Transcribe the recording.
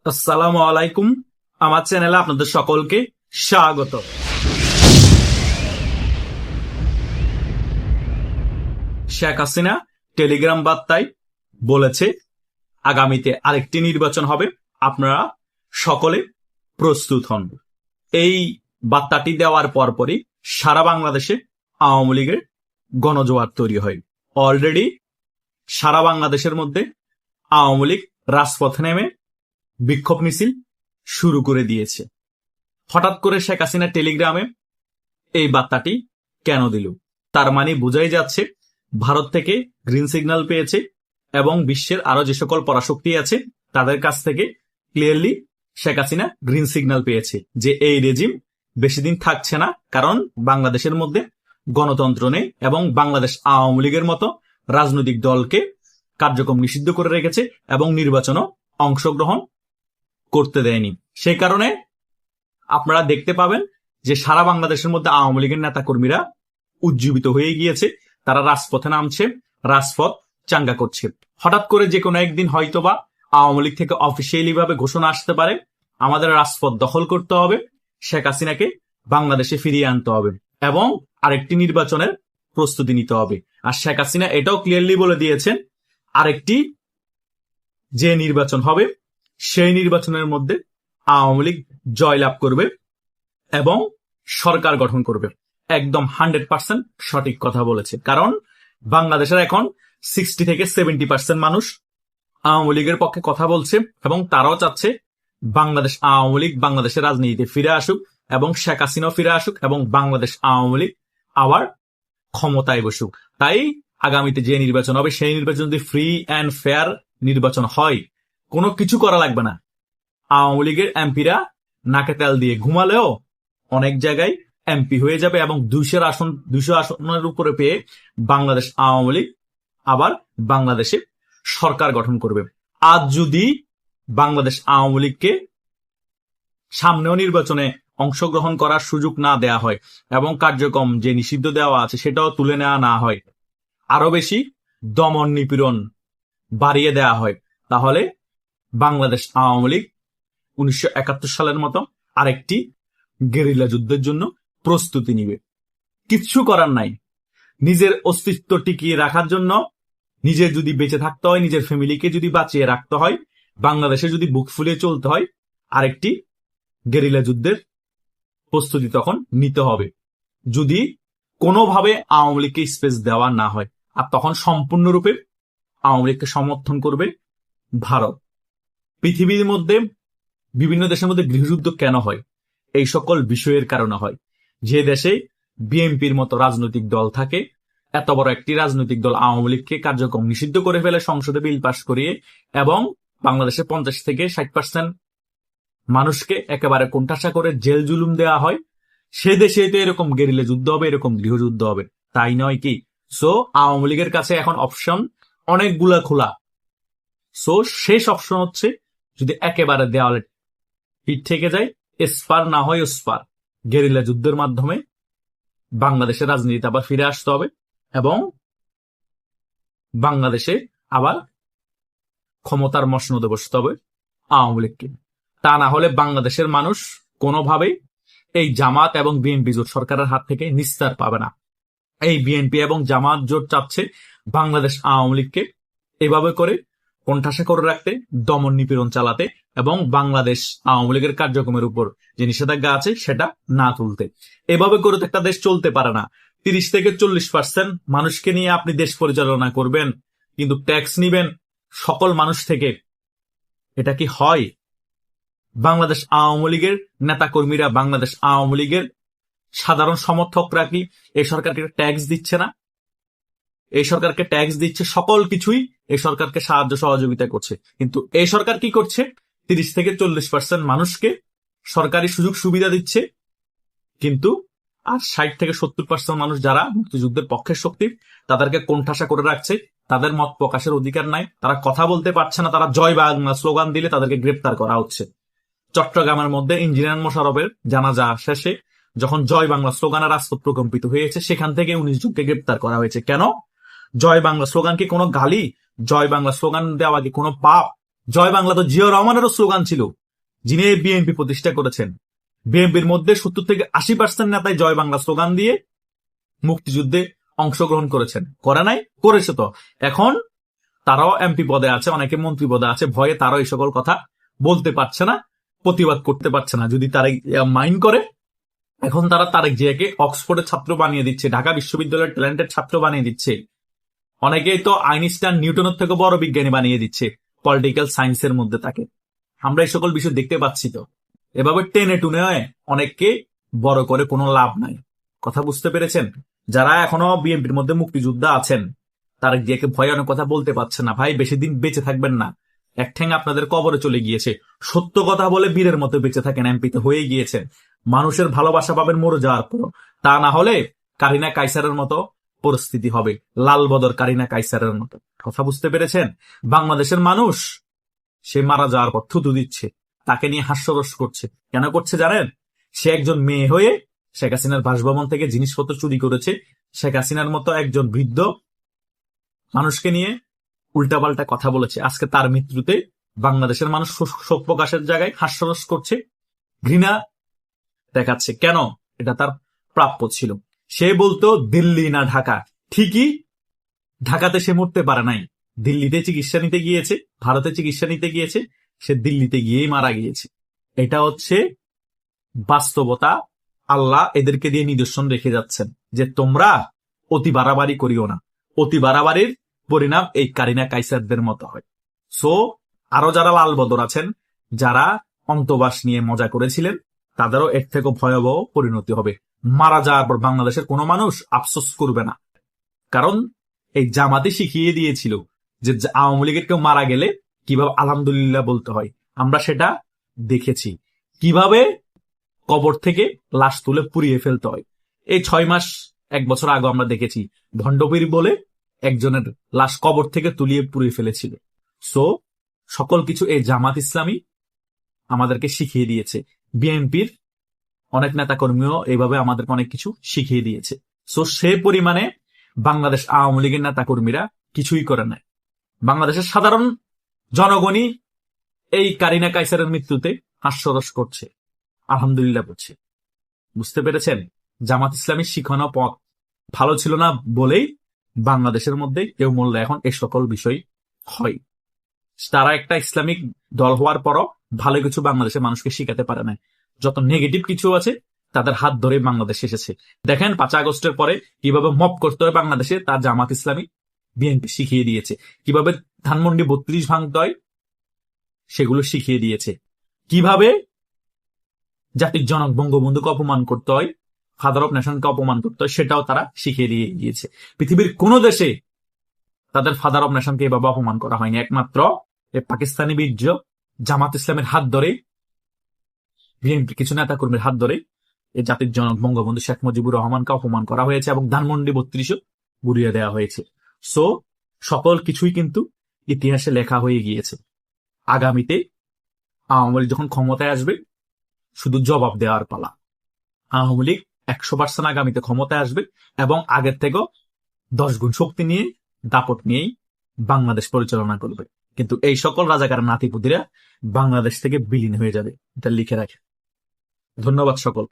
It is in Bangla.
আসসালামু আলাইকুম। আমার চ্যানেলে আপনাদের সকলকে স্বাগত। শেখ হাসিনা টেলিগ্রাম বার্তায় বলেছে আগামীতে আরেকটি নির্বাচন হবে, আপনারা সকলে প্রস্তুত হন। এই বার্তাটি দেওয়ার পরপরই সারা বাংলাদেশে আওয়ামী লীগের গণজোয়ার তৈরি হয়। অলরেডি সারা বাংলাদেশের মধ্যে আওয়ামী লীগ রাজপথে নেমে বিক্ষোভ মিছিল শুরু করে দিয়েছে। হঠাৎ করে শেখ হাসিনা টেলিগ্রামে এই বার্তাটি কেন দিল? তার মানে বোঝাই যাচ্ছে ভারত থেকে গ্রিন সিগন্যাল পেয়েছে এবং বিশ্বের আরো যে সকল পরাশক্তি আছে তাদের কাছ থেকে clearly Sheikh Hasina green signal পেয়েছে যে এই রেজিম বেশি দিন থাকছে না, কারণ বাংলাদেশের মধ্যে গণতন্ত্র নেই এবং বাংলাদেশ আওয়ামী লীগের মতো রাজনৈতিক দলকে কার্যক্রম নিষিদ্ধ করে রেখেছে এবং নির্বাচনও অংশগ্রহণ করতে দেয়নি। সেই কারণে আপনারা দেখতে পাবেন যে সারা বাংলাদেশের মধ্যে আওয়ামী লীগের নেতাকর্মীরা উজ্জীবিত হয়ে গিয়েছে, তারা রাজপথে নামছে, রাজপথ চাঙ্গা করছে। হঠাৎ করে যে কোনো একদিন হয়তোবা আওয়ামী লীগ থেকে অফিসিয়ালি ভাবে ঘোষণা আসতে পারে আমাদের রাজপথ দখল করতে হবে, শেখ হাসিনাকে বাংলাদেশে ফিরিয়ে আনতে হবে এবং আরেকটি নির্বাচনের প্রস্তুতি নিতে হবে। আর শেখ হাসিনা এটাও ক্লিয়ারলি বলে দিয়েছেন আরেকটি যে নির্বাচন হবে সেই নির্বাচনের মধ্যে আওয়ামী লীগ জয়লাভ করবে এবং সরকার গঠন করবে। একদম 100% সঠিক কথা বলেছে, কারণ বাংলাদেশের এখন 60 থেকে 70% মানুষ আওয়ামী লীগের পক্ষে কথা বলছে এবং তারাও চাচ্ছে বাংলাদেশ আওয়ামী লীগ বাংলাদেশের রাজনীতিতে ফিরে আসুক এবং শেখ হাসিনাও ফিরে আসুক এবং বাংলাদেশ আওয়ামী লীগ আবার ক্ষমতায় বসুক। তাই আগামীতে যে নির্বাচন হবে সেই নির্বাচন যদি ফ্রি অ্যান্ড ফেয়ার নির্বাচন হয়, কোনো কিছু করা লাগবে না। আওয়ামী লীগের এমপিরা নাকে তেল দিয়ে ঘুমালেও অনেক জায়গায় এমপি হয়ে যাবে এবং 200 আসনের উপরে পেয়ে বাংলাদেশ আওয়ামী লীগ আবার বাংলাদেশে সরকার গঠন করবে। আজ যদি বাংলাদেশ আওয়ামী লীগকে সামনেও নির্বাচনে অংশগ্রহণ করার সুযোগ না দেয়া হয় এবং কার্যক্রম যে নিষিদ্ধ দেওয়া আছে সেটাও তুলে নেওয়া না হয়, আরো বেশি দমন নিপীড়ন বাড়িয়ে দেয়া হয়, তাহলে বাংলাদেশ আওয়ামী লীগ 1971 সালের মতো আরেকটি গেরিলা যুদ্ধের জন্য প্রস্তুতি নিবে। কিচ্ছু করার নাই। নিজের অস্তিত্ব টিকিয়ে রাখার জন্য, নিজের যদি বেঁচে থাকতে হয়, নিজের ফ্যামিলিকে যদি বাঁচিয়ে রাখতে হয়, বাংলাদেশে যদি বুক ফুলিয়ে চলতে হয়, আরেকটি গেরিলা যুদ্ধের প্রস্তুতি তখন নিতে হবে, যদি কোনোভাবে আওয়ামী লীগকে স্পেস দেওয়া না হয়। আর তখন সম্পূর্ণরূপে আওয়ামী লীগকে সমর্থন করবে ভারত। পৃথিবীর মধ্যে বিভিন্ন দেশের মধ্যে গৃহযুদ্ধ কেন হয়? এই সকল বিষয়ের কারণে হয়। যে দেশে বিএনপির মতো রাজনৈতিক দল থাকে, এত বড় একটি রাজনৈতিক দল আওয়ামী লীগকে কার্যক্রম নিষিদ্ধ করে ফেলে সংসদে বিল পাস করিয়ে এবং বাংলাদেশে 50 থেকে 60% মানুষকে একেবারে কোণঠাসা করে জেল জুলুম দেওয়া হয়, সে দেশে তো এরকম গেরিলা যুদ্ধ হবে, এরকম গৃহযুদ্ধ হবে, তাই নয় কি? সো আওয়ামী লীগের কাছে এখন অপশন অনেকগুলা খোলা। সো শেষ অপশন হচ্ছে যদি একেবারে দেওয়ালে পিঠ থেকে যায়, এসপার না হয় ওসপার, গেরিলা যুদ্ধের মাধ্যমে বাংলাদেশের রাজনীতিতে আবার ফিরে আসতে হবে এবং বাংলাদেশে আবার ক্ষমতার মসনদে বসতে হবে আওয়ামী লীগকে। তা না হলে বাংলাদেশের মানুষ কোনোভাবেই এই জামাত এবং বিএনপি জোট সরকারের হাত থেকে নিস্তার পাবে না। এই বিএনপি এবং জামাত জোট চাচ্ছে বাংলাদেশ আওয়ামী লীগকে এভাবে করে কোণঠাসা করে রাখতে, দমন নিপীড়ন চালাতে এবং বাংলাদেশ আওয়ামী লীগের কার্যক্রমের উপর যে নিষেধাজ্ঞা আছে সেটা না তুলতে। এভাবে করে তো একটা দেশ চলতে পারে না। 30 থেকে 40% মানুষকে নিয়ে আপনি দেশ পরিচালনা করবেন, কিন্তু ট্যাক্স নিবেন সকল মানুষ থেকে। এটা কি হয়? বাংলাদেশ আওয়ামী লীগের নেতাকর্মীরা, বাংলাদেশ আওয়ামী লীগের সাধারণ সমর্থকরা কি এই সরকারকে ট্যাক্স দিচ্ছে না? এই সরকারকে ট্যাক্স দিচ্ছে, সকল কিছুই এই সরকারকে সাহায্য সহযোগিতা করছে, কিন্তু এই সরকার কি করছে? 30 থেকে 40% মানুষকে সরকারি সুযোগ সুবিধা দিচ্ছে, কিন্তু আর 60 থেকে 70% মানুষ যারা মুক্তিযুদ্ধের পক্ষের শক্তি তাদেরকে কোণঠাসা করে রাখছে। তাদের মত প্রকাশের অধিকার নাই, তারা কথা বলতে পারছে না, তারা জয় বাংলা স্লোগান দিলে তাদেরকে গ্রেপ্তার করা হচ্ছে। চট্টগ্রামের মধ্যে ইঞ্জিনিয়ার মোশাররফের জানাজা শেষে যখন জয় বাংলা স্লোগানে রাজপথ প্রকম্পিত হয়েছে, সেখান থেকে 19 জনকে গ্রেপ্তার করা হয়েছে। কেন? জয় বাংলা স্লোগান কি কোনো গালি? জয় বাংলা স্লোগান দেওয়া কি কোনো পাপ? জয় বাংলা তো জিয়া রহমানেরও স্লোগান ছিল, যিনি এই বিএনপি প্রতিষ্ঠা করেছেন। বিএনপির মধ্যে 70 থেকে 80% নেতাই জয় বাংলা স্লোগান দিয়ে মুক্তিযুদ্ধে অংশগ্রহণ করেছেন। করে নাই? করেছে তো। এখন তারাও এমপি পদে আছে, অনেকে মন্ত্রী পদে আছে, ভয়ে তারাও এই সকল কথা বলতে পারছে না, প্রতিবাদ করতে পারছে না। যদি তারা মাইন্ড করে, এখন তারা তারেক জিয়াকে অক্সফোর্ডের ছাত্র বানিয়ে দিচ্ছে, ঢাকা বিশ্ববিদ্যালয়ের ট্যালেন্টেড ছাত্র বানিয়ে দিচ্ছে। অনেকেই তো আইনস্টাইন নিউটনের থেকে বড় বিজ্ঞানী বানিয়ে দিচ্ছে পলিটিক্যাল সায়েন্সের মধ্যে তাকে। আমরা এই সকল বিষয় দেখতে পাচ্ছি তো। এভাবে টেনে টুনে অনেককে বড় করে কোনো লাভ নাই। কথা বুঝতে পেরেছেন? যারা এখনো বিএনপির মধ্যে মুক্তিযোদ্ধা আছেন, তারেক জিয়াকে ভয়ে অনেক কথা বলতে পারছে না। ভাই, বেশি দিন বেঁচে থাকবেন না। এক ঠ্যাং আপনাদের কবরে চলে গিয়েছে। সত্য কথা বলে বীরের মতো বেঁচে থাকেন, এমপিতে হয়ে গিয়েছেন। মানুষের ভালোবাসা পাবেন মরে যাওয়ার পর। তা না হলে কারিনা কাইসারের মতো পরিস্থিতি হবে, লাল বদর কারিনা কাইসারের মতো। কথা বুঝতে পেরেছেন? বাংলাদেশের মানুষ সে মারা যাওয়ার পর থুতু দিচ্ছে, তাকে নিয়ে হাস্যরস করছে। কেন করছে জানেন? সে একজন মেয়ে হয়ে শেখ হাসিনার বাসভবন থেকে জিনিসপত্র চুরি করেছে। শেখ হাসিনার মতো একজন বৃদ্ধ মানুষকে নিয়ে উল্টাপাল্টা কথা বলেছে। আজকে তার মৃত্যুতে বাংলাদেশের মানুষ শোক প্রকাশের জায়গায় হাস্যরস করছে, ঘৃণা দেখাচ্ছে। কেন? এটা তার প্রাপ্য ছিল। সে বলতো দিল্লি না ঢাকা। ঠিকই, ঢাকাতে সে মরতে পারে নাই, দিল্লিতে চিকিৎসা নিতে গিয়েছে, ভারতে চিকিৎসা নিতে গিয়েছে, সে দিল্লিতে গিয়েই মারা গিয়েছে। এটা হচ্ছে বাস্তবতা। আল্লাহ এদেরকে দিয়ে নিদর্শন রেখে যাচ্ছেন যে তোমরা অতি বাড়াবাড়ি করিও না। অতি বাড়াবাড়ির পরিণাম এই কারিনা কাইসারদের মতো হয়। সো আরো যারা লাল বদর আছেন, যারা অন্তবাস নিয়ে মজা করেছিলেন, তাদেরও এর থেকে ভয়াবহ পরিণতি হবে। মারা যাওয়ার পর বাংলাদেশের কোনো মানুষ আফসোস করবে না, কারণ এই জামাতে শিখিয়ে দিয়েছিল যে আওয়ামী লীগের কেউ মারা গেলে কিভাবে আলহামদুলিল্লাহ বলতে হয়। আমরা সেটা দেখেছি, কিভাবে কবর থেকে লাশ তুলে পুড়িয়ে ফেলতে হয়। এই 6 মাস 1 বছর আগে আমরা দেখেছি ভণ্ডপীর বলে একজনের লাশ কবর থেকে তুলিয়ে পুড়িয়ে ফেলেছিল। সো সকল কিছু এই জামাত ইসলামী আমাদেরকে শিখিয়ে দিয়েছে। বিএনপির অনেক নেতা কর্মীও এইভাবে আমাদেরকে অনেক কিছু শিখিয়ে দিয়েছে। সো সে পরিমাণে বাংলাদেশ আওয়ামী লীগের নেতা কর্মীরা কিছুই করে নাই। বাংলাদেশের সাধারণ জনগণই এই কারিনা কাইসারের মৃত্যুতে হাস্যরস করছে, আলহামদুলিল্লাহ বলছে। বুঝতে পেরেছেন? জামাত ইসলামীর শিখানো পথ ভালো ছিল না বলেই বাংলাদেশের মধ্যে কেউ মরলে এখন এই সকল বিষয় হয়। তারা একটা ইসলামিক দল হওয়ার পরও ভালো কিছু বাংলাদেশের মানুষকে শিখাতে পারে না। যত নেগেটিভ কিছু আছে তাদের হাত ধরে বাংলাদেশ এসেছে। দেখেন 5 আগস্টের পরে কিভাবে মব করতে হয় বাংলাদেশে, তার জামাত ইসলামী বিএনপি শিখিয়ে দিয়েছে। কিভাবে ধানমন্ডি 32 ভাঙতে হয় সেগুলো শিখিয়ে দিয়েছে। কিভাবে জাতির জনক বঙ্গবন্ধুকে অপমান করতে হয়, ফাদার অফ নেশনকে অপমান করতে হয়, সেটাও তারা শিখিয়ে দিয়ে গিয়েছে। পৃথিবীর কোন দেশে তাদের ফাদার অফ নেশনকে এভাবে অপমান করা হয়নি। একমাত্র এই পাকিস্তানি বীর্য জামাত ইসলামের হাত ধরে, বিএনপির কিছু নেতা কর্মীর হাত ধরে এই জাতির জনক বঙ্গবন্ধু শেখ মুজিবুর রহমানকে অপমান করা হয়েছে এবং ধানমন্ডি 32 গুড়িয়ে দেওয়া হয়েছে। সো সকল কিছুই কিন্তু ইতিহাসে লেখা হয়ে গিয়েছে। আগামীতে আওয়ামী লীগ যখন ক্ষমতায় আসবে, শুধু জবাব দেওয়ার পালা। আওয়ামী লীগ 100% আগামীতে ক্ষমতায় আসবে এবং আগের থেকেও 10 গুণ শক্তি নিয়ে, দাপট নিয়েই বাংলাদেশ পরিচালনা করবে। কিন্তু এই সকল রাজাকার নাতিপুতিরা বাংলাদেশ থেকে বিলীন হয়ে যাবে, এটা লিখে রাখে। ধন্যবাদ সকল।